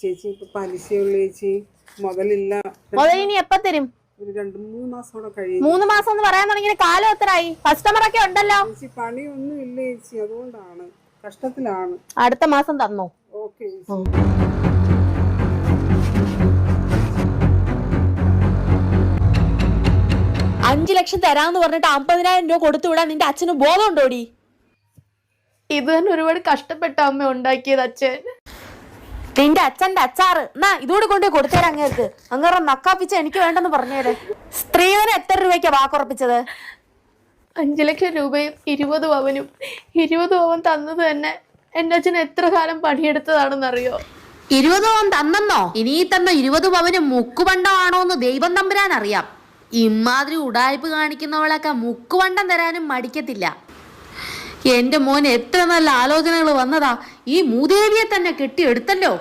ചേച്ചി ഇപ്പൊ പലിശയുള്ള ചേച്ചി, മുതലില്ല. മുതലിനി എപ്പ തരും? ഒരു 2-3 മാസം കഴിയും. 3 മാസം എന്ന് പറയാൻ തുടങ്ങിയ കാലം എത്രയായി? കസ്റ്റമർ ഒക്കെ ഉണ്ടല്ലോ. ചേച്ചി പണിയൊന്നും ഇല്ല ചേച്ചി, അതുകൊണ്ടാണ് കഷ്ടത്തിലാണ്. അടുത്ത മാസം തന്നോ? ഓക്കെ. 5 ലക്ഷം തരാന്ന് പറഞ്ഞിട്ട് 50,000 രൂപ കൊടുത്തു വിടാൻ നിന്റെ അച്ഛന് ബോധം ഉണ്ടോടി? ഇത് തന്നെ ഒരുപാട് കഷ്ടപ്പെട്ട അമ്മ ഉണ്ടാക്കിയത് അച്ഛൻ. നിന്റെ അച്ഛന്റെ അച്ചാറ് എന്നാ ഇതോടെ കൊണ്ട് കൊടുത്തേരാ അങ്ങേർക്ക്. അങ്ങേറെ നക്കാപ്പിച്ച എനിക്ക് വേണ്ടെന്ന് പറഞ്ഞേരെ. സ്ത്രീധനം എത്ര രൂപയ്ക്കാ വാക്കുറപ്പിച്ചത്? 5 ലക്ഷം രൂപയും 20 പവനും. 20 പവൻ തന്നത് തന്നെ എന്റെ അച്ഛൻ എത്ര കാലം പണിയെടുത്തതാണെന്നറിയോ? 20 പവൻ തന്നെന്നോ? ഇനി തന്ന 20 പവന് മുക്കുപണ്ടമാണോന്ന് ദൈവം തമ്പുരാൻ അറിയാം. ഇമാതിരി ഉടായ്പ് കാണിക്കുന്നവളൊക്കെ മുക്കുവണ്ടം തരാനും മടിക്കത്തില്ല. എന്റെ മോൻ എത്ര നല്ല ആലോചനകൾ വന്നതാ. ഈ മൂദേവിയെ തന്നെ കെട്ടിയെടുത്തല്ലോ.